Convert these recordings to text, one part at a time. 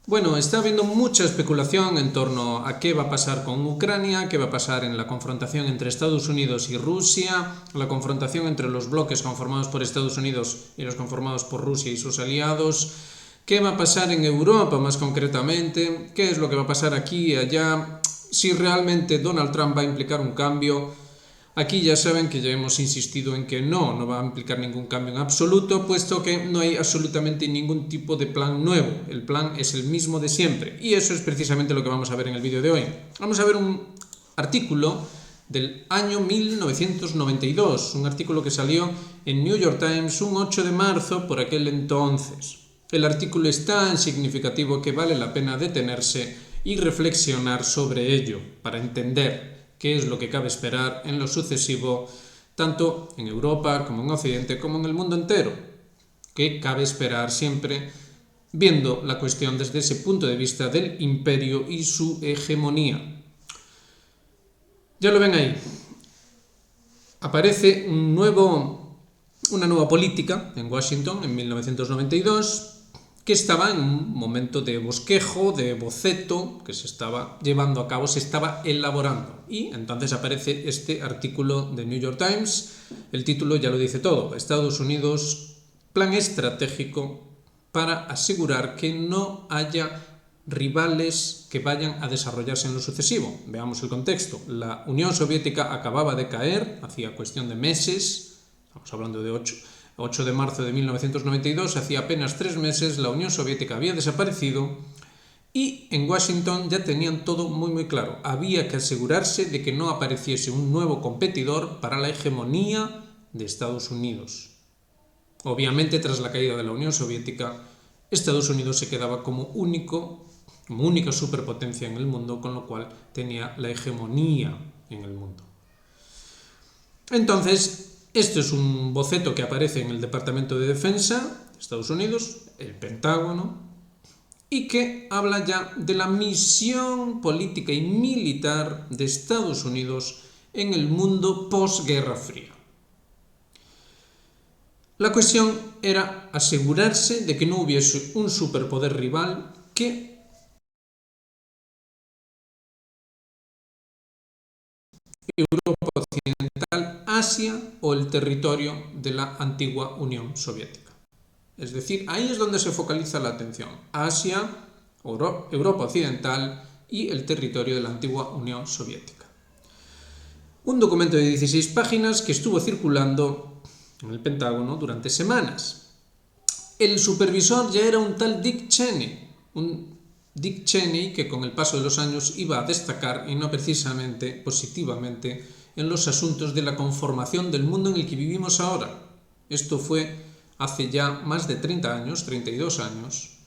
Bueno, está habiendo mucha especulación en torno a qué va a pasar con Ucrania, qué va a pasar en la confrontación entre Estados Unidos y Rusia, la confrontación entre los bloques conformados por Estados Unidos y los conformados por Rusia y sus aliados, qué va a pasar en Europa más concretamente, qué es lo que va a pasar aquí y allá, si realmente Donald Trump va a implicar un cambio. Aquí ya saben que ya hemos insistido en que no va a implicar ningún cambio en absoluto, puesto que no hay absolutamente ningún tipo de plan nuevo. El plan es el mismo de siempre. Y eso es precisamente lo que vamos a ver en el vídeo de hoy. Vamos a ver un artículo del año 1992, un artículo que salió en New York Times un 8 de marzo por aquel entonces. El artículo es tan significativo que vale la pena detenerse y reflexionar sobre ello para entender qué es lo que cabe esperar en lo sucesivo, tanto en Europa como en Occidente, como en el mundo entero. ¿Qué cabe esperar siempre viendo la cuestión desde ese punto de vista del imperio y su hegemonía? Ya lo ven ahí. Aparece una nueva política en Washington en 1992 que estaba en un momento de bosquejo, de boceto, que se estaba llevando a cabo, se estaba elaborando. Y entonces aparece este artículo de New York Times, el título ya lo dice todo: Estados Unidos, plan estratégico para asegurar que no haya rivales que vayan a desarrollarse en lo sucesivo. Veamos el contexto. La Unión Soviética acababa de caer, hacía cuestión de meses, estamos hablando de 8 de marzo de 1992, hacía apenas 3 meses la Unión Soviética había desaparecido y en Washington ya tenían todo muy claro. Había que asegurarse de que no apareciese un nuevo competidor para la hegemonía de Estados Unidos. Obviamente, tras la caída de la Unión Soviética, Estados Unidos se quedaba como única superpotencia en el mundo, con lo cual tenía la hegemonía en el mundo. Entonces, esto es un boceto que aparece en el Departamento de Defensa de Estados Unidos, el Pentágono, y que habla ya de la misión política y militar de Estados Unidos en el mundo posguerra fría. La cuestión era asegurarse de que no hubiese un superpoder rival que Europa Occidental, Asia o el territorio de la antigua Unión Soviética. Es decir, ahí es donde se focaliza la atención: Asia, Europa Occidental y el territorio de la antigua Unión Soviética. Un documento de 16 páginas que estuvo circulando en el Pentágono durante semanas. El supervisor ya era un tal Dick Cheney que con el paso de los años iba a destacar, y no precisamente positivamente, en los asuntos de la conformación del mundo en el que vivimos ahora. Esto fue hace ya más de 30 años, 32 años,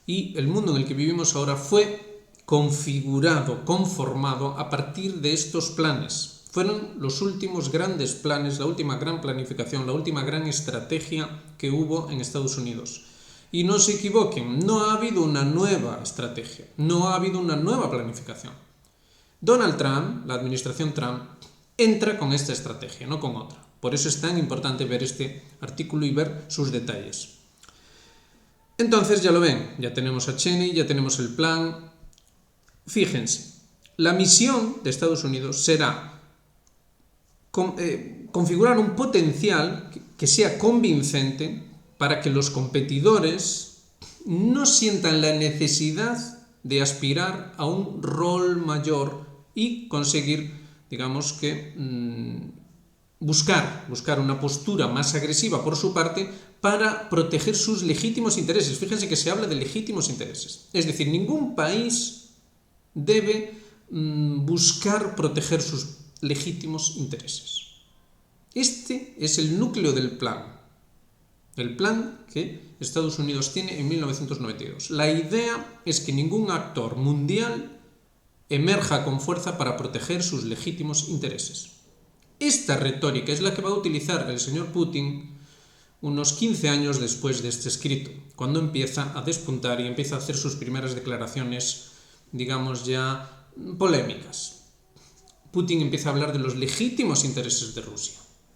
y el mundo en el que vivimos ahora fue configurado, conformado a partir de estos planes. Fueron los últimos grandes planes, la última gran planificación, la última gran estrategia que hubo en Estados Unidos. Y no se equivoquen, no ha habido una nueva estrategia, no ha habido una nueva planificación. Donald Trump, la administración Trump, entra con esta estrategia, no con otra. Por eso es tan importante ver este artículo y ver sus detalles. Entonces ya lo ven, ya tenemos a Cheney, ya tenemos el plan. Fíjense, la misión de Estados Unidos será configurar un potencial que sea convincente para que los competidores no sientan la necesidad de aspirar a un rol mayor y conseguir, digamos que, buscar una postura más agresiva por su parte para proteger sus legítimos intereses. Fíjense que se habla de legítimos intereses. Es decir, ningún país debe buscar proteger sus legítimos intereses. Este es el núcleo del plan. El plan que Estados Unidos tiene en 1992. La idea es que ningún actor mundial emerja con fuerza para proteger sus legítimos intereses. Esta retórica es la que va a utilizar el señor Putin unos 15 años después de este escrito, cuando empieza a despuntar y empieza a hacer sus primeras declaraciones, digamos ya, polémicas. Putin empieza a hablar de los legítimos intereses de Rusia,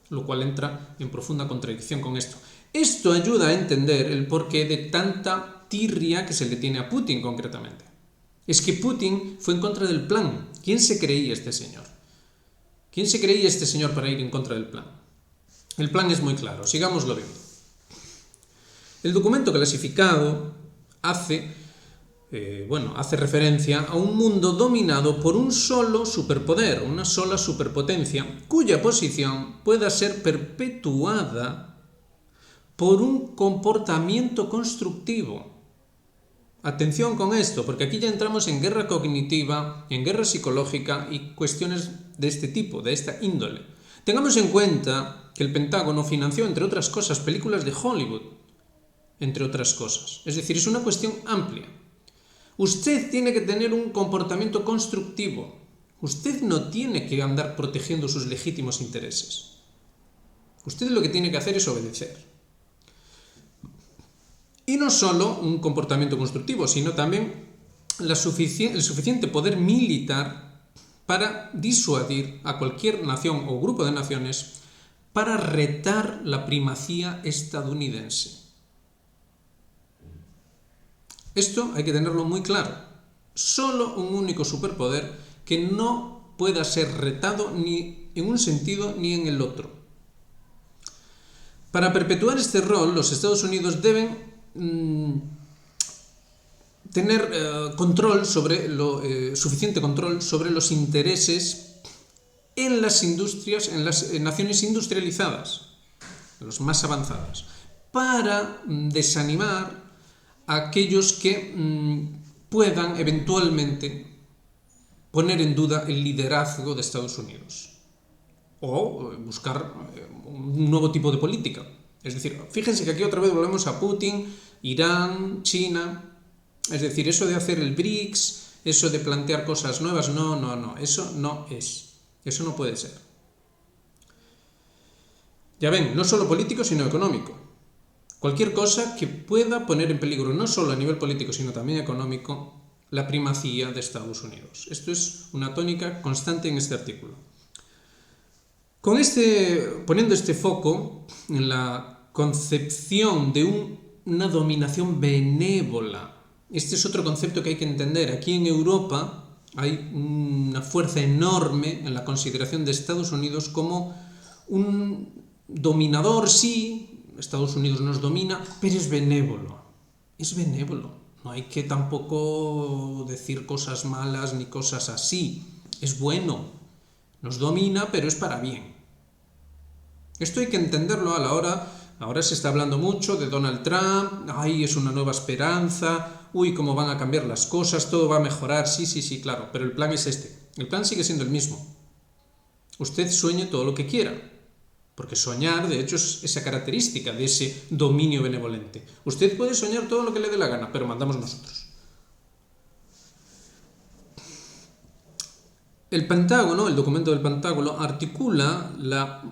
lo cual entra en profunda contradicción con esto. Esto ayuda a entender el porqué de tanta tirria que se le tiene a Putin concretamente. Es que Putin fue en contra del plan. ¿Quién se creía este señor? ¿Quién se creía este señor para ir en contra del plan? El plan es muy claro, sigámoslo viendo. El documento clasificado hace referencia a un mundo dominado por un solo superpoder, una sola superpotencia, cuya posición pueda ser perpetuada por un comportamiento constructivo. Atención con esto, porque aquí ya entramos en guerra cognitiva, en guerra psicológica y cuestiones de este tipo, de esta índole. Tengamos en cuenta que el Pentágono financió, entre otras cosas, películas de Hollywood, entre otras cosas. Es decir, es una cuestión amplia. Usted tiene que tener un comportamiento constructivo. Usted no tiene que andar protegiendo sus legítimos intereses. Usted lo que tiene que hacer es obedecer. Y no solo un comportamiento constructivo, sino también el suficiente poder militar para disuadir a cualquier nación o grupo de naciones para retar la primacía estadounidense. Esto hay que tenerlo muy claro. Solo un único superpoder que no pueda ser retado ni en un sentido ni en el otro. Para perpetuar este rol, los Estados Unidos deben tener suficiente control sobre los intereses en las industrias, en las naciones industrializadas, las más avanzadas, para desanimar a aquellos que puedan eventualmente poner en duda el liderazgo de Estados Unidos o buscar un nuevo tipo de política. Es decir, fíjense que aquí otra vez volvemos a Putin, Irán, China. Es decir, eso de hacer el BRICS, eso de plantear cosas nuevas, no, eso no es. Eso no puede ser. Ya ven, no solo político, sino económico. Cualquier cosa que pueda poner en peligro, no solo a nivel político, sino también económico, la primacía de Estados Unidos. Esto es una tónica constante en este artículo. Poniendo este foco en la concepción de una dominación benévola, este es otro concepto que hay que entender. Aquí en Europa hay una fuerza enorme en la consideración de Estados Unidos como un dominador, sí, Estados Unidos nos domina, pero es benévolo. Es benévolo. No hay que tampoco decir cosas malas ni cosas así. Es bueno. Nos domina, pero es para bien. Esto hay que entenderlo a la hora. Ahora se está hablando mucho de Donald Trump. Ay, es una nueva esperanza. Uy, cómo van a cambiar las cosas. Todo va a mejorar. Sí, claro. Pero el plan es este. El plan sigue siendo el mismo. Usted sueñe todo lo que quiera. Porque soñar, de hecho, es esa característica de ese dominio benevolente. Usted puede soñar todo lo que le dé la gana, pero mandamos nosotros. El Pentágono, el documento del Pentágono, articula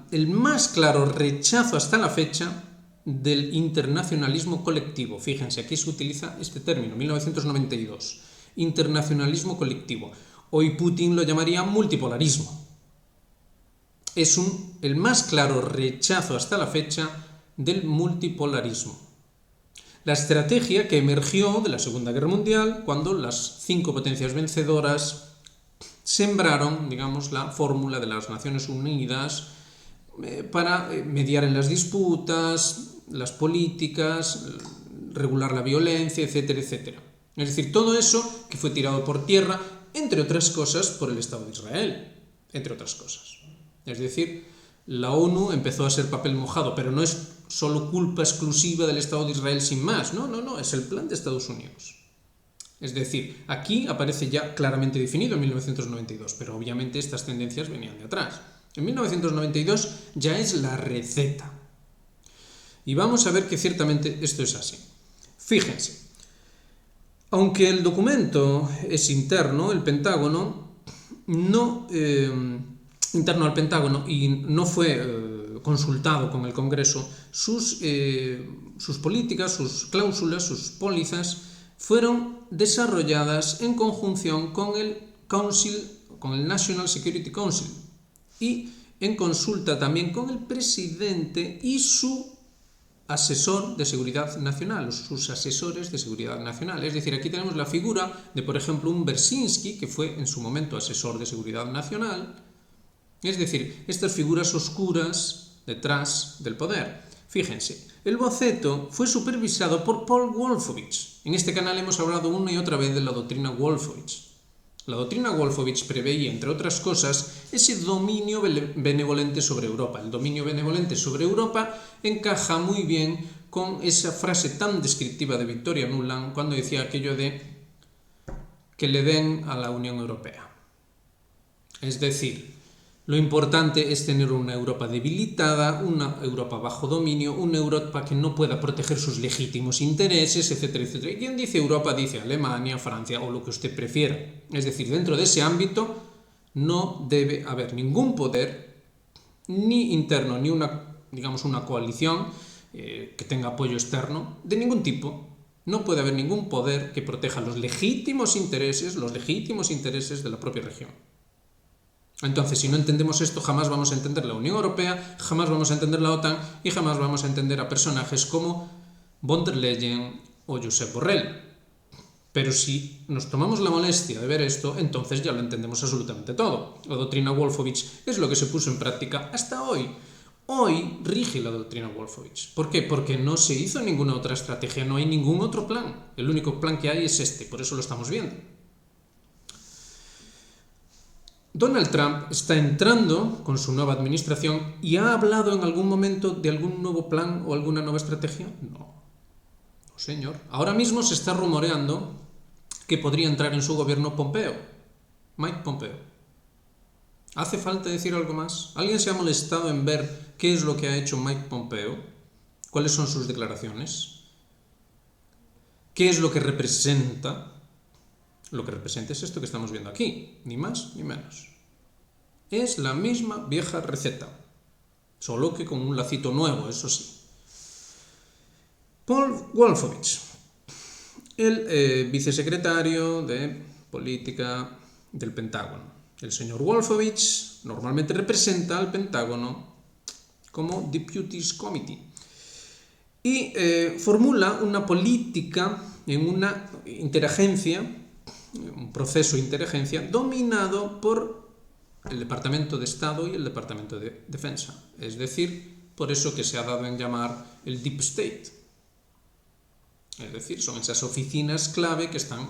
el más claro rechazo hasta la fecha del internacionalismo colectivo. Fíjense, aquí se utiliza este término, 1992. Internacionalismo colectivo. Hoy Putin lo llamaría multipolarismo. Es el más claro rechazo hasta la fecha del multipolarismo. La estrategia que emergió de la Segunda Guerra Mundial, cuando las 5 potencias vencedoras sembraron, digamos, la fórmula de las Naciones Unidas para mediar en las disputas, las políticas, regular la violencia, etcétera, etcétera. Es decir, todo eso que fue tirado por tierra, entre otras cosas, por el Estado de Israel, entre otras cosas. Es decir, la ONU empezó a ser papel mojado, pero no es solo culpa exclusiva del Estado de Israel sin más, no, es el plan de Estados Unidos. Es decir, aquí aparece ya claramente definido en 1992, pero obviamente estas tendencias venían de atrás. En 1992 ya es la receta. Y vamos a ver que ciertamente esto es así. Fíjense, aunque el documento es interno, el Pentágono interno al Pentágono y no fue consultado con el Congreso, sus políticas, sus cláusulas, sus pólizas fueron desarrolladas en conjunción con el National Security Council y en consulta también con el presidente y su asesor de seguridad nacional, sus asesores de seguridad nacional. Es decir, aquí tenemos la figura de, por ejemplo, un Brzezinski, que fue en su momento asesor de seguridad nacional. Es decir, estas figuras oscuras detrás del poder. Fíjense, el boceto fue supervisado por Paul Wolfowitz. En este canal hemos hablado una y otra vez de la doctrina Wolfowitz. La doctrina Wolfowitz preveía, entre otras cosas, ese dominio benevolente sobre Europa. El dominio benevolente sobre Europa encaja muy bien con esa frase tan descriptiva de Victoria Nuland cuando decía aquello de que le den a la Unión Europea. Es decir, lo importante es tener una Europa debilitada, una Europa bajo dominio, una Europa que no pueda proteger sus legítimos intereses, etcétera, etcétera. Y quien dice Europa dice Alemania, Francia o lo que usted prefiera. Es decir, dentro de ese ámbito no debe haber ningún poder, ni interno, ni una coalición que tenga apoyo externo, de ningún tipo. No puede haber ningún poder que proteja los legítimos intereses de la propia región. Entonces, si no entendemos esto, jamás vamos a entender la Unión Europea, jamás vamos a entender la OTAN y jamás vamos a entender a personajes como von der Leyen o Josep Borrell. Pero si nos tomamos la molestia de ver esto, entonces ya lo entendemos absolutamente todo. La doctrina Wolfowitz es lo que se puso en práctica hasta hoy. Hoy rige la doctrina Wolfowitz. ¿Por qué? Porque no se hizo ninguna otra estrategia, no hay ningún otro plan. El único plan que hay es este, por eso lo estamos viendo. Donald Trump está entrando con su nueva administración y ha hablado en algún momento de algún nuevo plan o alguna nueva estrategia. No, señor. Ahora mismo se está rumoreando que podría entrar en su gobierno Pompeo, Mike Pompeo. ¿Hace falta decir algo más? ¿Alguien se ha molestado en ver qué es lo que ha hecho Mike Pompeo? ¿Cuáles son sus declaraciones? ¿Qué es lo que representa? Lo que representa es esto que estamos viendo aquí, ni más ni menos. Es la misma vieja receta, solo que con un lacito nuevo, eso sí. Paul Wolfowitz, el vicesecretario de Política del Pentágono. El señor Wolfowitz normalmente representa al Pentágono como Deputies Committee y formula una política en una interagencia, un proceso de interagencia dominado por el Departamento de Estado y el Departamento de Defensa. Es decir, por eso que se ha dado en llamar el Deep State. Es decir, son esas oficinas clave que están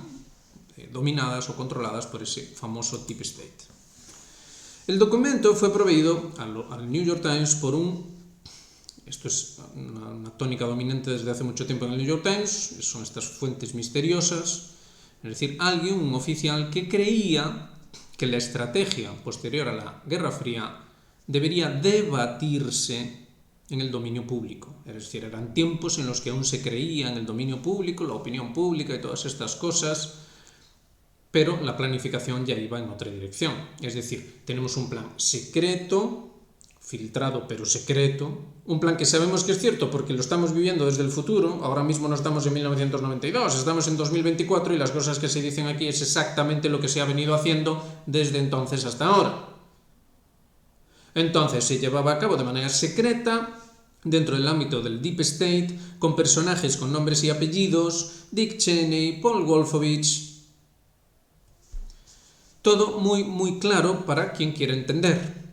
dominadas o controladas por ese famoso Deep State. El documento fue proveído al New York Times por esto es una tónica dominante desde hace mucho tiempo en el New York Times, son estas fuentes misteriosas, es decir, un oficial que creía que la estrategia posterior a la Guerra Fría debería debatirse en el dominio público. Es decir, eran tiempos en los que aún se creía en el dominio público, la opinión pública y todas estas cosas, pero la planificación ya iba en otra dirección. Es decir, tenemos un plan secreto, filtrado pero secreto, un plan que sabemos que es cierto porque lo estamos viviendo desde el futuro. Ahora mismo no estamos en 1992, estamos en 2024 y las cosas que se dicen aquí es exactamente lo que se ha venido haciendo desde entonces hasta ahora. Entonces se llevaba a cabo de manera secreta dentro del ámbito del Deep State, con personajes con nombres y apellidos, Dick Cheney, Paul Wolfowitz. Todo muy, muy claro para quien quiera entender.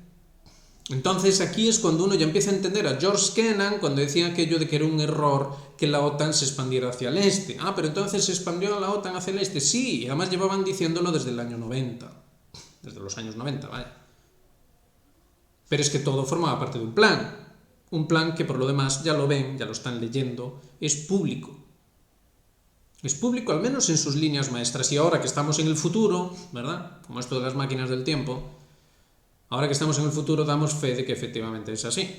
Entonces aquí es cuando uno ya empieza a entender a George Kennan cuando decía aquello de que era un error que la OTAN se expandiera hacia el este. Pero entonces se expandió la OTAN hacia el este. Sí, y además llevaban diciéndolo desde el año 90. Desde los años 90, vaya. Pero es que todo formaba parte de un plan. Un plan que por lo demás, ya lo ven, ya lo están leyendo, es público. Es público al menos en sus líneas maestras. Y ahora que estamos en el futuro, ¿verdad? Como esto de las máquinas del tiempo, ahora que estamos en el futuro damos fe de que efectivamente es así.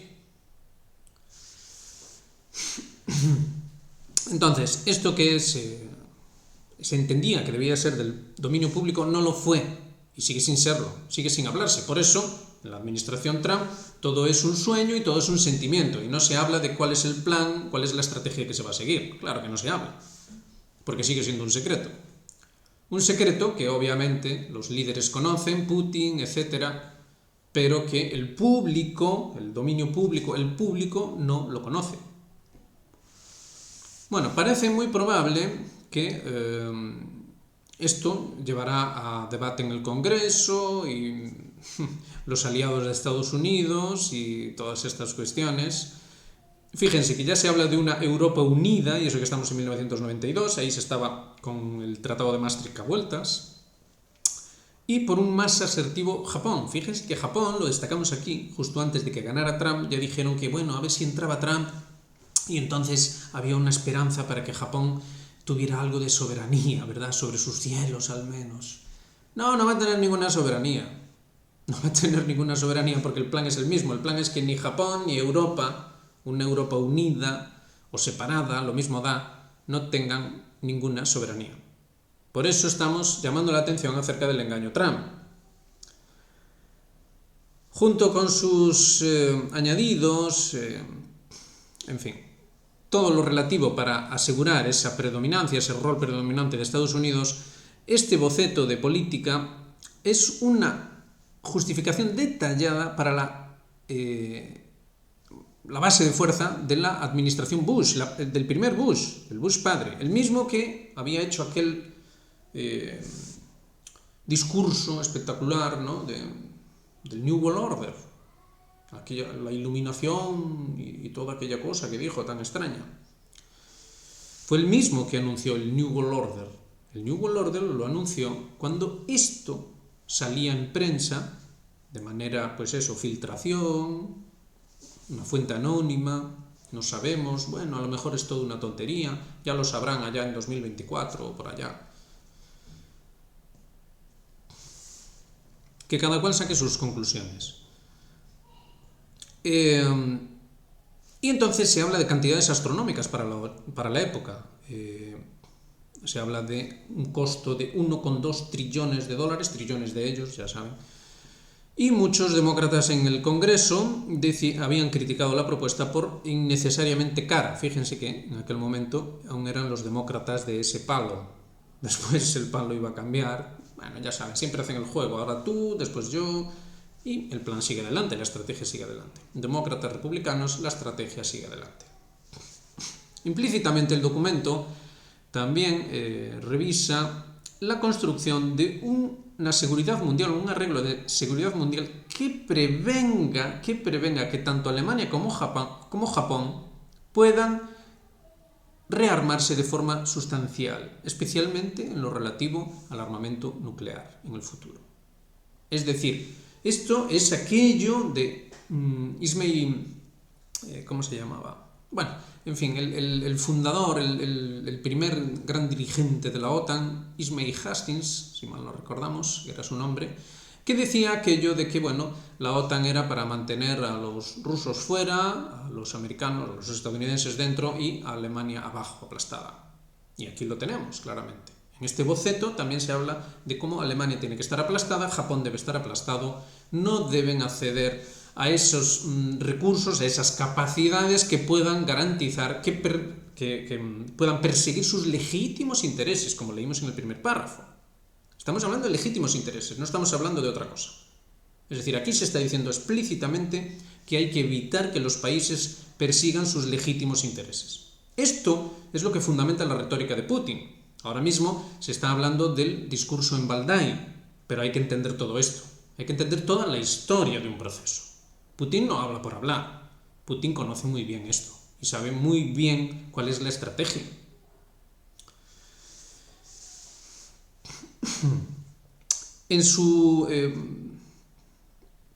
Entonces, esto que se entendía que debía ser del dominio público no lo fue y sigue sin serlo, sigue sin hablarse. Por eso, en la administración Trump, todo es un sueño y todo es un sentimiento y no se habla de cuál es el plan, cuál es la estrategia que se va a seguir. Claro que no se habla, porque sigue siendo un secreto. Un secreto que obviamente los líderes conocen, Putin, etcétera, pero que el público, el dominio público, el público no lo conoce. Bueno, parece muy probable que esto llevará a debate en el Congreso y los aliados de Estados Unidos y todas estas cuestiones. Fíjense que ya se habla de una Europa unida, y eso que estamos en 1992, ahí se estaba con el Tratado de Maastricht a vueltas, y por un más asertivo Japón. Fíjense que Japón, lo destacamos aquí, justo antes de que ganara Trump, ya dijeron que, bueno, a ver si entraba Trump, y entonces había una esperanza para que Japón tuviera algo de soberanía, ¿verdad? Sobre sus cielos, al menos. No, no va a tener ninguna soberanía. No va a tener ninguna soberanía porque el plan es el mismo. El plan es que ni Japón ni Europa, una Europa unida o separada, lo mismo da, no tengan ninguna soberanía. Por eso estamos llamando la atención acerca del engaño Trump. Junto con sus añadidos, en fin, todo lo relativo para asegurar esa predominancia, ese rol predominante de Estados Unidos, este boceto de política es una justificación detallada para la base de fuerza de la administración Bush, del primer Bush, el Bush padre, el mismo que había hecho aquel discurso espectacular, ¿no? del New World Order, la iluminación y toda aquella cosa que dijo tan extraña. Fue el mismo que anunció el New World Order. El New World Order lo anunció cuando esto salía en prensa, de manera, pues eso, filtración, una fuente anónima, no sabemos, bueno, a lo mejor es toda una tontería, ya lo sabrán allá en 2024 o por allá. Que cada cual saque sus conclusiones. Y entonces se habla de cantidades astronómicas para la época. Se habla de un costo de 1,2 trillones de dólares, trillones de ellos, ya saben. Y muchos demócratas en el Congreso habían criticado la propuesta por innecesariamente cara. Fíjense que en aquel momento aún eran los demócratas de ese palo. Después el palo iba a cambiar. Bueno, ya saben, siempre hacen el juego. Ahora tú, después yo. Y el plan sigue adelante, la estrategia sigue adelante. Demócratas, republicanos, la estrategia sigue adelante. Implícitamente el documento también revisa la construcción de una seguridad mundial, un arreglo de seguridad mundial que prevenga que tanto Alemania como Japón puedan rearmarse de forma sustancial, especialmente en lo relativo al armamento nuclear en el futuro. Es decir, esto es aquello de Ismay, ¿cómo se llamaba? Bueno, en fin, el fundador, el primer gran dirigente de la OTAN, Ismay Hastings, si mal no recordamos, era su nombre, que decía aquello de que, bueno, la OTAN era para mantener a los rusos fuera, a los americanos, a los estadounidenses dentro y a Alemania abajo, aplastada. Y aquí lo tenemos, claramente. En este boceto también se habla de cómo Alemania tiene que estar aplastada, Japón debe estar aplastado, no deben acceder a esos recursos, a esas capacidades que puedan garantizar, que puedan perseguir sus legítimos intereses, como leímos en el primer párrafo. Estamos hablando de legítimos intereses, no estamos hablando de otra cosa. Es decir, aquí se está diciendo explícitamente que hay que evitar que los países persigan sus legítimos intereses. Esto es lo que fundamenta la retórica de Putin. Ahora mismo se está hablando del discurso en Valdai, pero hay que entender todo esto. Hay que entender toda la historia de un proceso. Putin no habla por hablar. Putin conoce muy bien esto y sabe muy bien cuál es la estrategia. En su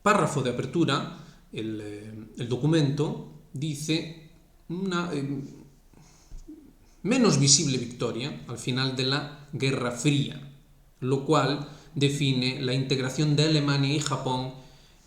párrafo de apertura, el documento dice una menos visible victoria al final de la Guerra Fría, lo cual define la integración de Alemania y Japón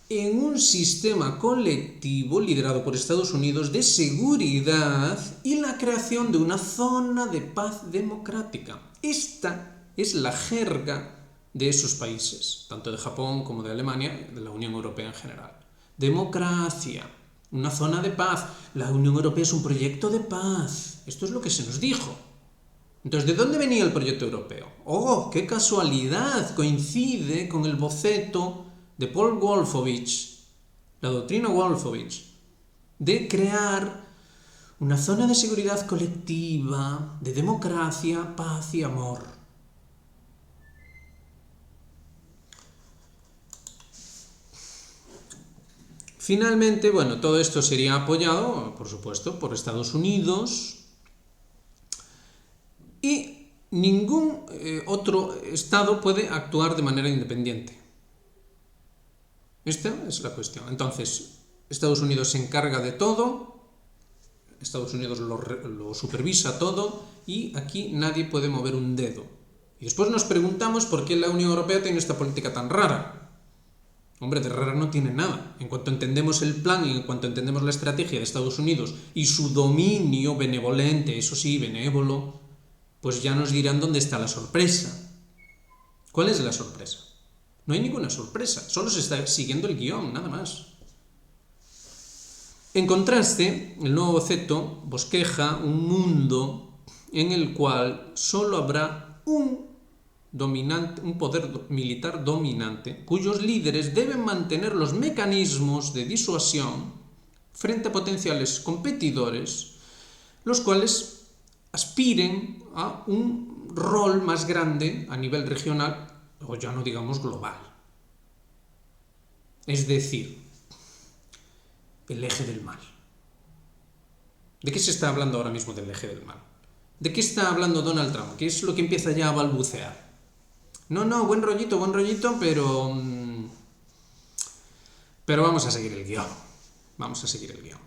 en un sistema colectivo liderado por Estados Unidos de seguridad y la creación de una zona de paz democrática. Esta es la jerga de esos países, tanto de Japón como de Alemania, de la Unión Europea en general. Democracia, una zona de paz. La Unión Europea es un proyecto de paz. Esto es lo que se nos dijo. Entonces, ¿de dónde venía el proyecto europeo? ¡Oh, qué casualidad! Coincide con el boceto de Paul Wolfowitz, la doctrina Wolfowitz, de crear Una zona de seguridad colectiva, de democracia, paz y amor. Finalmente, bueno, todo esto sería apoyado, por supuesto, por Estados Unidos y ningún otro Estado puede actuar de manera independiente. Esta es la cuestión. Entonces, Estados Unidos se encarga de todo, Estados Unidos lo supervisa todo y aquí nadie puede mover un dedo. Y después nos preguntamos por qué la Unión Europea tiene esta política tan rara. Hombre, de rara no tiene nada. En cuanto entendemos el plan y en cuanto entendemos la estrategia de Estados Unidos y su dominio benevolente, eso sí, benévolo, pues ya nos dirán dónde está la sorpresa. ¿Cuál es la sorpresa? No hay ninguna sorpresa, solo se está siguiendo el guión, nada más. En contraste, el nuevo boceto bosqueja un mundo en el cual solo habrá un poder militar dominante, cuyos líderes deben mantener los mecanismos de disuasión frente a potenciales competidores, los cuales aspiren a un rol más grande a nivel regional, o ya no digamos global. Es decir, el eje del mal. ¿De qué se está hablando ahora mismo del eje del mal? ¿De qué está hablando Donald Trump? ¿Qué es lo que empieza ya a balbucear? No, buen rollito, pero vamos a seguir el guión. Vamos a seguir el guión.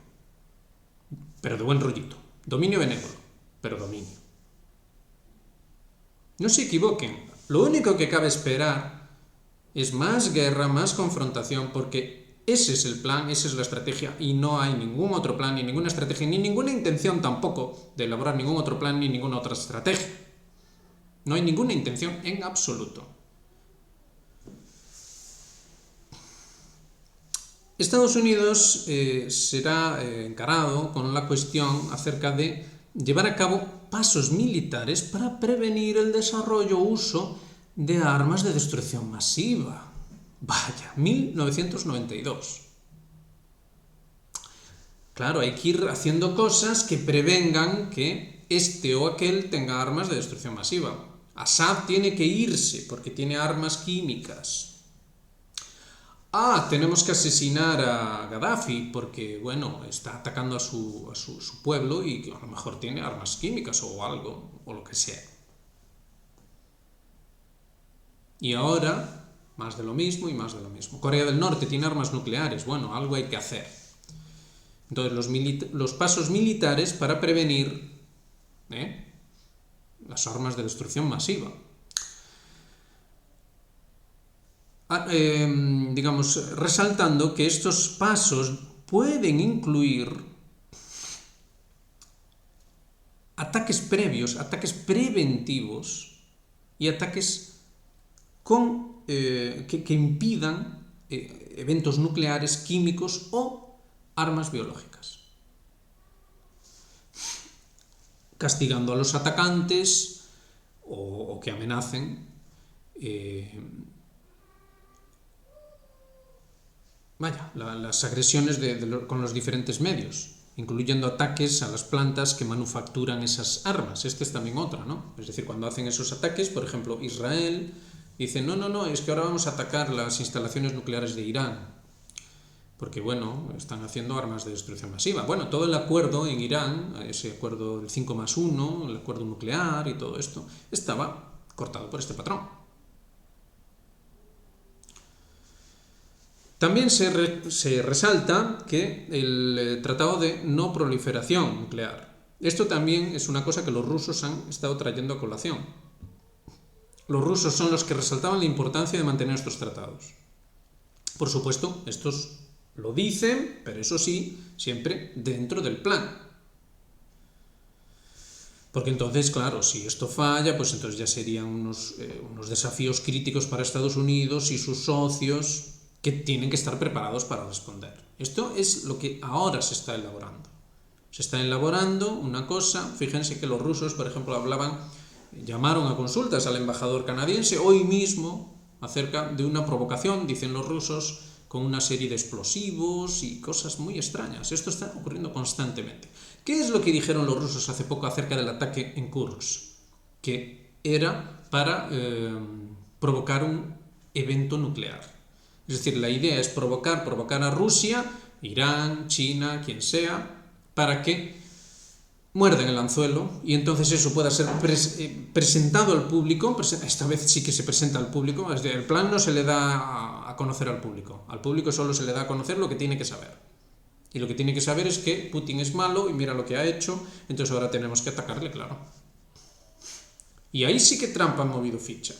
Pero de buen rollito. Dominio benévolo, pero dominio. No se equivoquen. Lo único que cabe esperar es más guerra, más confrontación, porque ese es el plan, esa es la estrategia, y no hay ningún otro plan, ni ninguna estrategia, ni ninguna intención tampoco de elaborar ningún otro plan, ni ninguna otra estrategia. No hay ninguna intención en absoluto. Estados Unidos será encarado con la cuestión acerca de llevar a cabo pasos militares para prevenir el desarrollo o uso de armas de destrucción masiva. Vaya, 1992. Claro, hay que ir haciendo cosas que prevengan que este o aquel tenga armas de destrucción masiva. Assad tiene que irse porque tiene armas químicas. Tenemos que asesinar a Gaddafi porque, bueno, está atacando a su pueblo y a lo mejor tiene armas químicas o algo, o lo que sea. Y ahora, más de lo mismo y más de lo mismo. Corea del Norte tiene armas nucleares, bueno, algo hay que hacer. Entonces, los pasos militares para prevenir las armas de destrucción masiva. Resaltando que estos pasos pueden incluir ataques previos, ataques preventivos y ataques que impidan eventos nucleares, químicos o armas biológicas. Castigando a los atacantes o que amenacen las agresiones con los diferentes medios, incluyendo ataques a las plantas que manufacturan esas armas. Esta es también otra, ¿no? Es decir, cuando hacen esos ataques, por ejemplo, Israel dice, no, es que ahora vamos a atacar las instalaciones nucleares de Irán, porque, bueno, están haciendo armas de destrucción masiva. Bueno, todo el acuerdo en Irán, ese acuerdo del 5+1, el acuerdo nuclear y todo esto, estaba cortado por este patrón. También se resalta que el tratado de no proliferación nuclear. Esto también es una cosa que los rusos han estado trayendo a colación. Los rusos son los que resaltaban la importancia de mantener estos tratados. Por supuesto, estos lo dicen, pero eso sí, siempre dentro del plan. Porque entonces, claro, si esto falla, pues entonces ya serían unos desafíos críticos para Estados Unidos y sus socios que tienen que estar preparados para responder. Esto es lo que ahora se está elaborando. Se está elaborando una cosa, fíjense que los rusos, por ejemplo, llamaron a consultas al embajador canadiense hoy mismo acerca de una provocación, dicen los rusos, con una serie de explosivos y cosas muy extrañas. Esto está ocurriendo constantemente. ¿Qué es lo que dijeron los rusos hace poco acerca del ataque en Kursk? Que era para provocar un evento nuclear. Es decir, la idea es provocar a Rusia, Irán, China, quien sea, para que muerden el anzuelo y entonces eso pueda ser presentado al público. Esta vez sí que se presenta al público. El plan no se le da a conocer al público solo se le da a conocer lo que tiene que saber, y lo que tiene que saber es que Putin es malo y mira lo que ha hecho, entonces ahora tenemos que atacarle, claro. Y ahí sí que Trump ha movido ficha,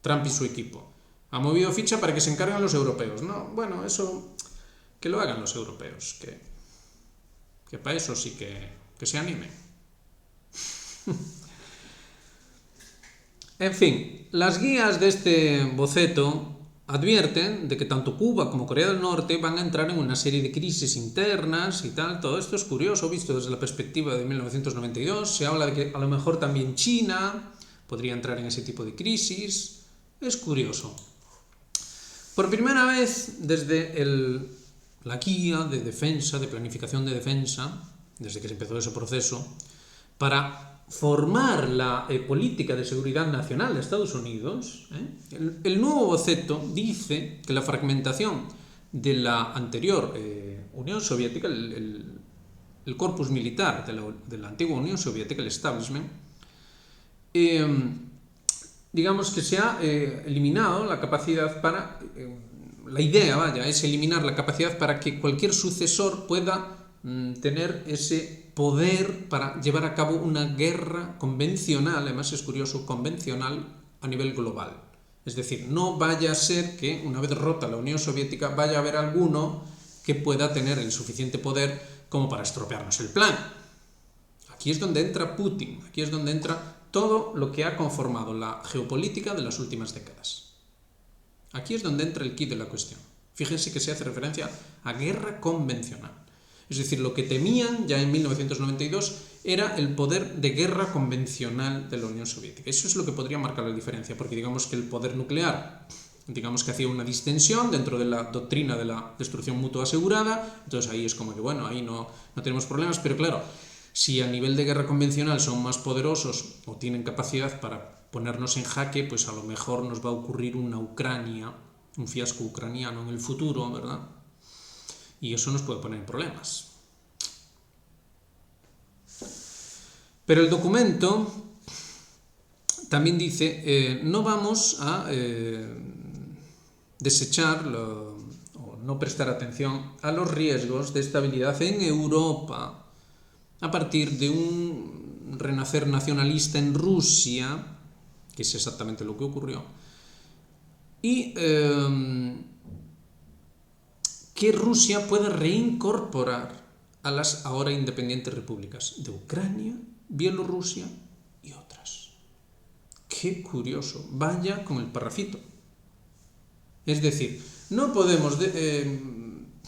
Trump y su equipo ha movido ficha para que se encarguen los europeos. No, bueno, eso que lo hagan los europeos, que para eso sí que se animen. En fin, las guías de este boceto advierten de que tanto Cuba como Corea del Norte van a entrar en una serie de crisis internas y tal. Todo esto es curioso, visto desde la perspectiva de 1992. Se habla de que a lo mejor también China podría entrar en ese tipo de crisis. Es curioso. Por primera vez desde la guía de defensa, de planificación de defensa, desde que se empezó ese proceso, para formar la política de seguridad nacional de Estados Unidos, el nuevo boceto dice que la fragmentación de la anterior Unión Soviética, el corpus militar de la antigua Unión Soviética, el establishment, digamos que se ha eliminado la capacidad para... la idea, vaya, es eliminar la capacidad para que cualquier sucesor pueda tener ese poder para llevar a cabo una guerra convencional, además es curioso, convencional a nivel global. Es decir, no vaya a ser que una vez rota la Unión Soviética vaya a haber alguno que pueda tener el suficiente poder como para estropearnos el plan. Aquí es donde entra Putin, aquí es donde entra todo lo que ha conformado la geopolítica de las últimas décadas. Aquí es donde entra el quid de la cuestión. Fíjense que se hace referencia a guerra convencional. Es decir, lo que temían ya en 1992 era el poder de guerra convencional de la Unión Soviética. Eso es lo que podría marcar la diferencia, porque digamos que el poder nuclear, digamos que hacía una distensión dentro de la doctrina de la destrucción mutua asegurada, entonces ahí es como que, bueno, ahí no tenemos problemas, pero claro, si a nivel de guerra convencional son más poderosos o tienen capacidad para ponernos en jaque, pues a lo mejor nos va a ocurrir una Ucrania, un fiasco ucraniano en el futuro, ¿verdad? Y eso nos puede poner en problemas. Pero el documento también dice, no vamos a desechar o no prestar atención a los riesgos de estabilidad en Europa a partir de un renacer nacionalista en Rusia, que es exactamente lo que ocurrió, y que Rusia pueda reincorporar a las ahora independientes repúblicas de Ucrania, Bielorrusia y otras. Qué curioso, vaya con el parrafito. Es decir, no podemos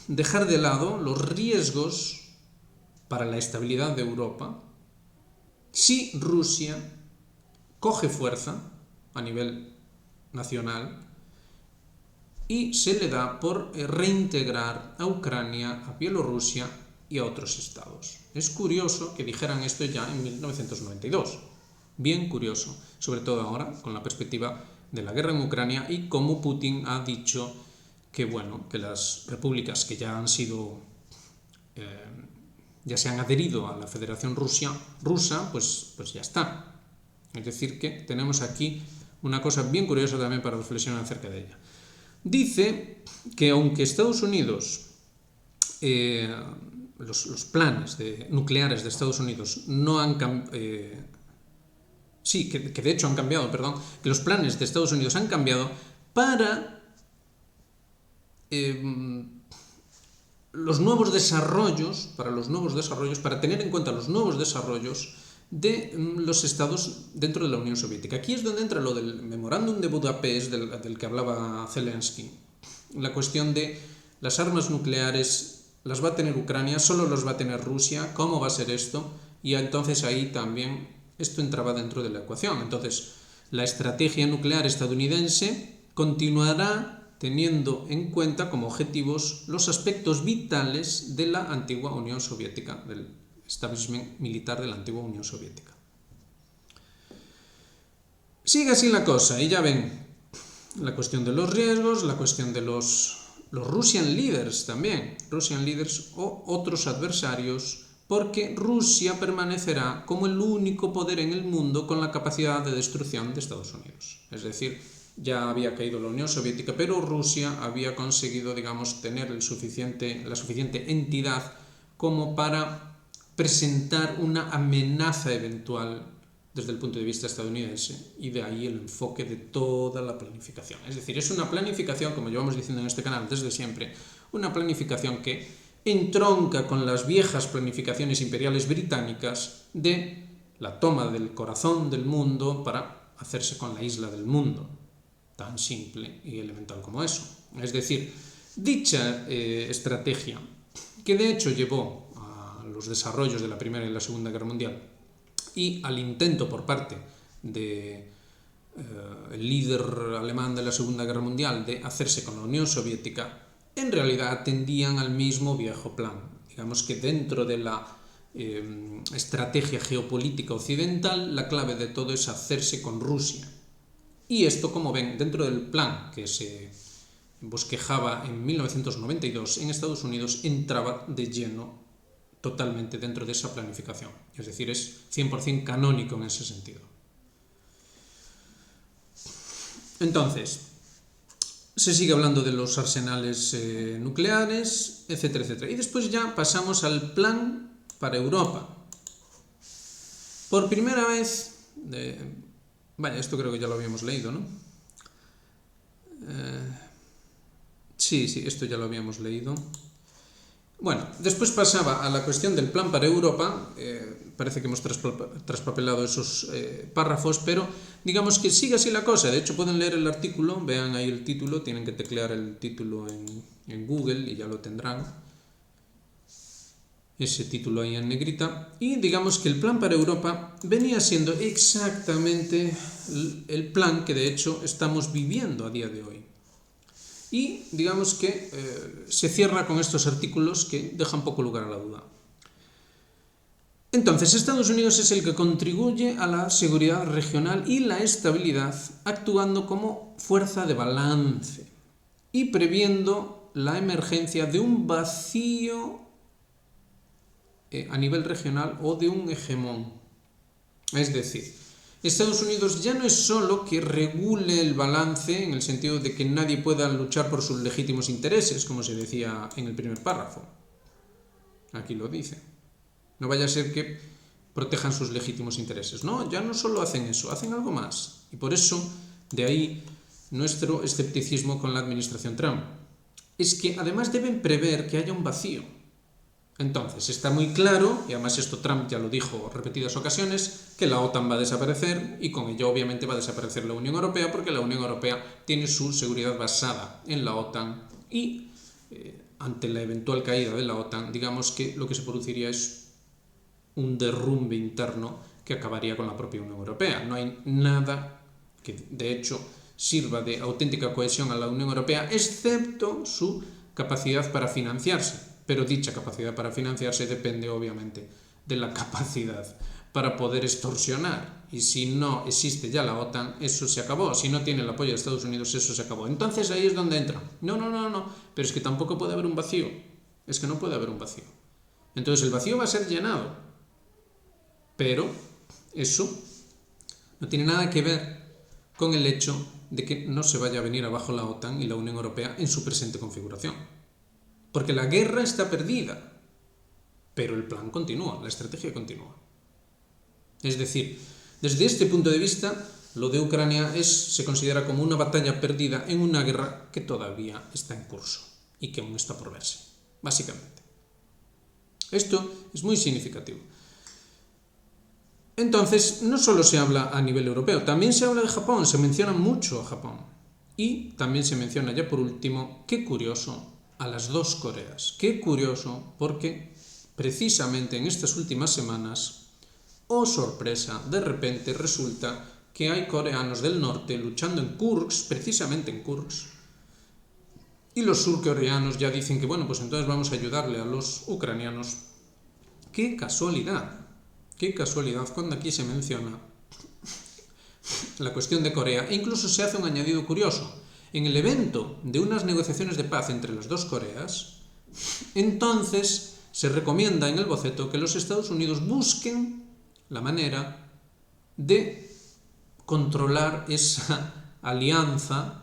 dejar de lado los riesgos para la estabilidad de Europa si Rusia coge fuerza a nivel nacional y se le da por reintegrar a Ucrania, a Bielorrusia y a otros estados. Es curioso que dijeran esto ya en 1992. Bien curioso, sobre todo ahora con la perspectiva de la guerra en Ucrania y cómo Putin ha dicho que, bueno, que las repúblicas que ya han sido ya se han adherido a la Federación Rusa, pues ya está. Es decir, que tenemos aquí una cosa bien curiosa también para reflexionar acerca de ella. Dice que aunque Estados Unidos, los planes nucleares de Estados Unidos no han cambiado, que de hecho han cambiado, perdón, que los planes de Estados Unidos han cambiado para los nuevos desarrollos, para tener en cuenta los nuevos desarrollos de los estados dentro de la Unión Soviética. Aquí es donde entra lo del memorándum de Budapest del que hablaba Zelensky. La cuestión de las armas nucleares, ¿las va a tener Ucrania? ¿Solo las va a tener Rusia? ¿Cómo va a ser esto? Y entonces ahí también esto entraba dentro de la ecuación. Entonces, la estrategia nuclear estadounidense continuará teniendo en cuenta como objetivos los aspectos vitales de la antigua Unión Soviética, del establishment militar de la antigua Unión Soviética. Sigue así la cosa, y ya ven la cuestión de los riesgos, la cuestión de los Russian leaders también, Russian leaders o otros adversarios, porque Rusia permanecerá como el único poder en el mundo con la capacidad de destrucción de Estados Unidos. Es decir, ya había caído la Unión Soviética, pero Rusia había conseguido, digamos, tener la suficiente entidad como para presentar una amenaza eventual desde el punto de vista estadounidense, y de ahí el enfoque de toda la planificación. Es decir, es una planificación, como llevamos diciendo en este canal desde siempre, una planificación que entronca con las viejas planificaciones imperiales británicas de la toma del corazón del mundo para hacerse con la isla del mundo. Tan simple y elemental como eso. Es decir, dicha estrategia, que de hecho llevó a los desarrollos de la Primera y la Segunda Guerra Mundial y al intento por parte del líder alemán de la Segunda Guerra Mundial de hacerse con la Unión Soviética, en realidad atendían al mismo viejo plan. Digamos que dentro de la estrategia geopolítica occidental, la clave de todo es hacerse con Rusia. Y esto, como ven, dentro del plan que se bosquejaba en 1992 en Estados Unidos, entraba de lleno totalmente dentro de esa planificación. Es decir, es 100% canónico en ese sentido. Entonces, se sigue hablando de los arsenales nucleares, etcétera, etcétera. Y después ya pasamos al plan para Europa. Por primera vez, esto creo que ya lo habíamos leído, ¿no? Sí, esto ya lo habíamos leído. Bueno, después pasaba a la cuestión del plan para Europa. Parece que hemos traspapelado esos párrafos, pero digamos que sigue así la cosa. De hecho, pueden leer el artículo, vean ahí el título, tienen que teclear el título en Google y ya lo tendrán. Ese título ahí en negrita. Y digamos que el plan para Europa venía siendo exactamente el plan que de hecho estamos viviendo a día de hoy. Y digamos que se cierra con estos artículos que dejan poco lugar a la duda. Entonces, Estados Unidos es el que contribuye a la seguridad regional y la estabilidad, actuando como fuerza de balance y previendo la emergencia de un vacío a nivel regional o de un hegemón. Es decir, Estados Unidos ya no es solo que regule el balance en el sentido de que nadie pueda luchar por sus legítimos intereses, como se decía en el primer párrafo. Aquí lo dice. No vaya a ser que protejan sus legítimos intereses. No, ya no solo hacen eso, hacen algo más. Y por eso, de ahí nuestro escepticismo con la administración Trump. Es que además deben prever que haya un vacío. Entonces, está muy claro, y además esto Trump ya lo dijo en repetidas ocasiones, que la OTAN va a desaparecer y con ello obviamente va a desaparecer la Unión Europea porque la Unión Europea tiene su seguridad basada en la OTAN y ante la eventual caída de la OTAN, digamos que lo que se produciría es un derrumbe interno que acabaría con la propia Unión Europea. No hay nada que de hecho sirva de auténtica cohesión a la Unión Europea excepto su capacidad para financiarse. Pero dicha capacidad para financiarse depende obviamente de la capacidad para poder extorsionar. Y si no existe ya la OTAN, eso se acabó. Si no tiene el apoyo de Estados Unidos, eso se acabó. Entonces ahí es donde entra. No. Pero es que tampoco puede haber un vacío. Es que no puede haber un vacío. Entonces el vacío va a ser llenado. Pero eso no tiene nada que ver con el hecho de que no se vaya a venir abajo la OTAN y la Unión Europea en su presente configuración. Porque la guerra está perdida, pero el plan continúa, la estrategia continúa. Es decir, desde este punto de vista, lo de Ucrania se considera como una batalla perdida en una guerra que todavía está en curso y que aún está por verse, básicamente. Esto es muy significativo. Entonces, no solo se habla a nivel europeo, también se habla de Japón, se menciona mucho a Japón. Y también se menciona ya por último, qué curioso, a las dos Coreas. Qué curioso, porque precisamente en estas últimas semanas, oh sorpresa, de repente resulta que hay coreanos del norte luchando en Kursk, precisamente en Kursk, y los surcoreanos ya dicen que bueno, pues entonces vamos a ayudarle a los ucranianos ¡Qué casualidad! ¡Qué casualidad cuando aquí se menciona la cuestión de Corea! E incluso se hace un añadido curioso. En el evento de unas negociaciones de paz entre las dos Coreas, entonces se recomienda en el boceto que los Estados Unidos busquen la manera de controlar esa alianza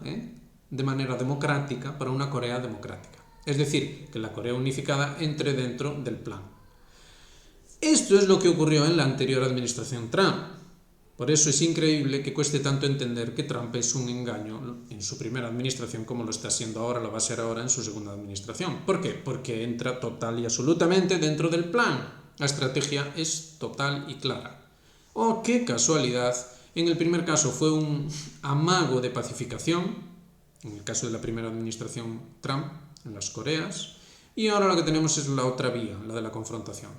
de manera democrática para una Corea democrática. Es decir, que la Corea unificada entre dentro del plan. Esto es lo que ocurrió en la anterior administración Trump. Por eso es increíble que cueste tanto entender que Trump es un engaño en su primera administración como lo está siendo ahora, lo va a ser ahora en su segunda administración. ¿Por qué? Porque entra total y absolutamente dentro del plan. La estrategia es total y clara. ¡Oh, qué casualidad! En el primer caso fue un amago de pacificación, en el caso de la primera administración Trump, en las Coreas, y ahora lo que tenemos es la otra vía, la de la confrontación.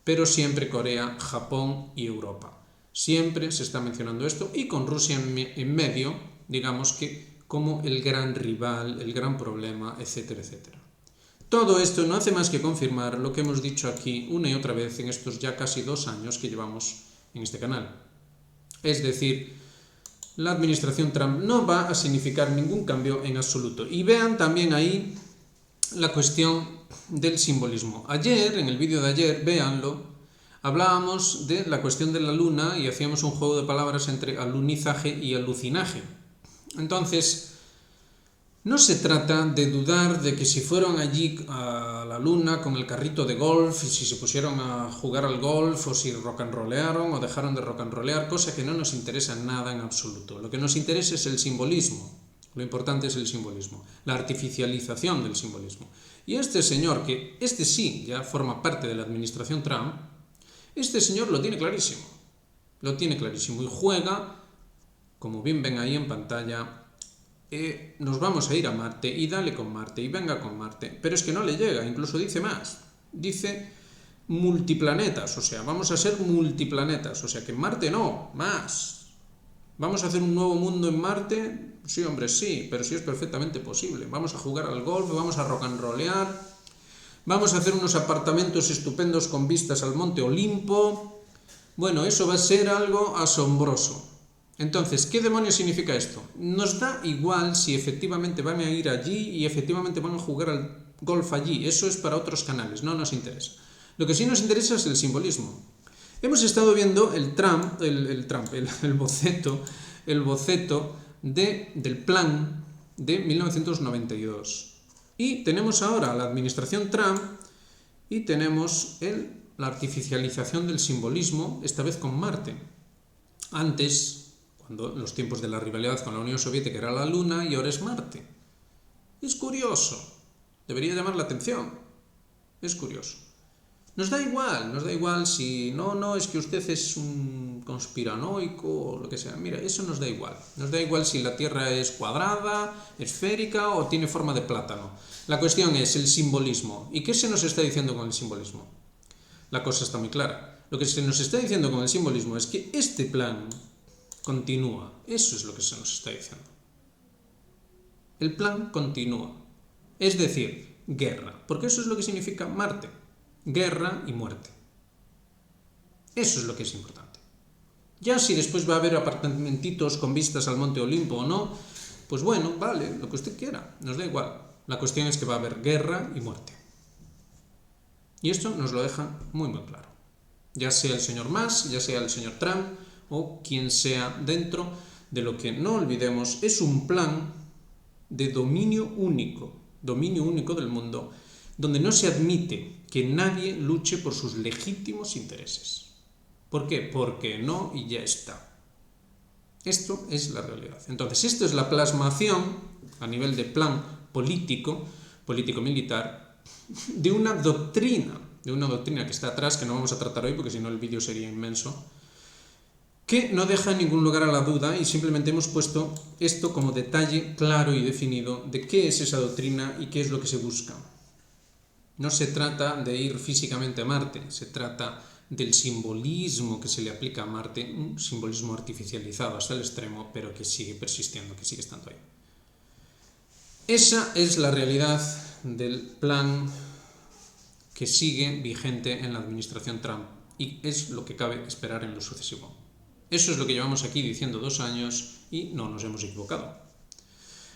Pero siempre Corea, Japón y Europa. Siempre se está mencionando esto y con Rusia en medio, digamos que como el gran rival, el gran problema, etcétera, etcétera. Todo esto no hace más que confirmar lo que hemos dicho aquí una y otra vez en estos ya casi 2 años que llevamos en este canal. Es decir, la administración Trump no va a significar ningún cambio en absoluto. Y vean también ahí la cuestión del simbolismo. Ayer, en el vídeo de ayer, véanlo, hablábamos de la cuestión de la luna y hacíamos un juego de palabras entre alunizaje y alucinaje. Entonces, no se trata de dudar de que si fueron allí a la luna con el carrito de golf y si se pusieron a jugar al golf o si rock and rollearon o dejaron de rock and rollear, cosa que no nos interesa nada en absoluto. Lo que nos interesa es el simbolismo. Lo importante es el simbolismo, la artificialización del simbolismo. Y este señor, que este sí ya forma parte de la administración Trump, este señor lo tiene clarísimo. Lo tiene clarísimo y juega, como bien ven ahí en pantalla, nos vamos a ir a Marte y dale con Marte y venga con Marte. Pero es que no le llega, incluso dice más. Dice multiplanetas, o sea, vamos a ser multiplanetas. O sea, que en Marte no, más. ¿Vamos a hacer un nuevo mundo en Marte? Sí, hombre, sí, pero sí es perfectamente posible. Vamos a jugar al golf, vamos a rock and rollear, vamos a hacer unos apartamentos estupendos con vistas al Monte Olimpo. Bueno, eso va a ser algo asombroso. Entonces, ¿qué demonios significa esto? Nos da igual si efectivamente van a ir allí y efectivamente van a jugar al golf allí. Eso es para otros canales, no nos interesa. Lo que sí nos interesa es el simbolismo. Hemos estado viendo el boceto del plan de 1992. Y tenemos ahora la administración Trump y tenemos la artificialización del simbolismo, esta vez con Marte. Antes, cuando los tiempos de la rivalidad con la Unión Soviética era la Luna y ahora es Marte. Es curioso, debería llamar la atención. Es curioso. Nos da igual si no es que usted es un conspiranoico o lo que sea. Mira, eso nos da igual. Nos da igual si la Tierra es cuadrada, esférica o tiene forma de plátano. La cuestión es el simbolismo. ¿Y qué se nos está diciendo con el simbolismo? La cosa está muy clara. Lo que se nos está diciendo con el simbolismo es que este plan continúa. Eso es lo que se nos está diciendo. El plan continúa. Es decir, guerra. Porque eso es lo que significa Marte. Guerra y muerte. Eso es lo que es importante. Ya si después va a haber apartamentitos con vistas al Monte Olimpo o no, pues bueno, vale, lo que usted quiera, nos da igual. La cuestión es que va a haber guerra y muerte. Y esto nos lo deja muy muy claro. Ya sea el señor Musk, ya sea el señor Trump o quien sea dentro de lo que, no olvidemos, es un plan de dominio único del mundo, donde no se admite que nadie luche por sus legítimos intereses. ¿Por qué? Porque no y ya está. Esto es la realidad. Entonces, esto es la plasmación a nivel de plan político-militar, de una doctrina que está atrás, que no vamos a tratar hoy porque si no el vídeo sería inmenso, que no deja ningún lugar a la duda y simplemente hemos puesto esto como detalle claro y definido de qué es esa doctrina y qué es lo que se busca. No se trata de ir físicamente a Marte, se trata del simbolismo que se le aplica a Marte, un simbolismo artificializado hasta el extremo, pero que sigue persistiendo, que sigue estando ahí. Esa es la realidad del plan que sigue vigente en la administración Trump, y es lo que cabe esperar en lo sucesivo. Eso es lo que llevamos aquí diciendo 2 años y no nos hemos equivocado.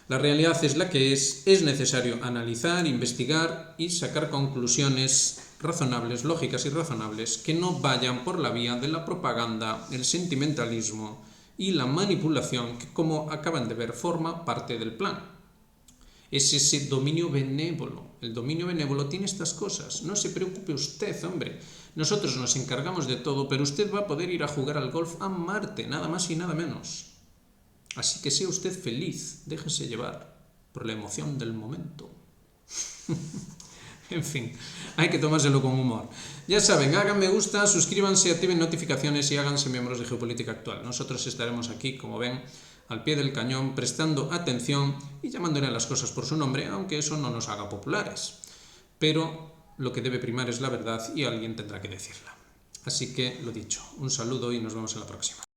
La realidad es la que es necesario analizar, investigar y sacar conclusiones razonables, lógicas y razonables, que no vayan por la vía de la propaganda, el sentimentalismo y la manipulación que, como acaban de ver, forma parte del plan. Es ese dominio benévolo. El dominio benévolo tiene estas cosas. No se preocupe usted, hombre. Nosotros nos encargamos de todo, pero usted va a poder ir a jugar al golf a Marte, nada más y nada menos. Así que sea usted feliz, déjese llevar por la emoción del momento. En fin, hay que tomárselo con humor. Ya saben, hagan me gusta, suscríbanse, activen notificaciones y háganse miembros de Geopolítica Actual. Nosotros estaremos aquí, como ven, al pie del cañón, prestando atención y llamándole a las cosas por su nombre, aunque eso no nos haga populares. Pero lo que debe primar es la verdad y alguien tendrá que decirla. Así que, lo dicho, un saludo y nos vemos en la próxima.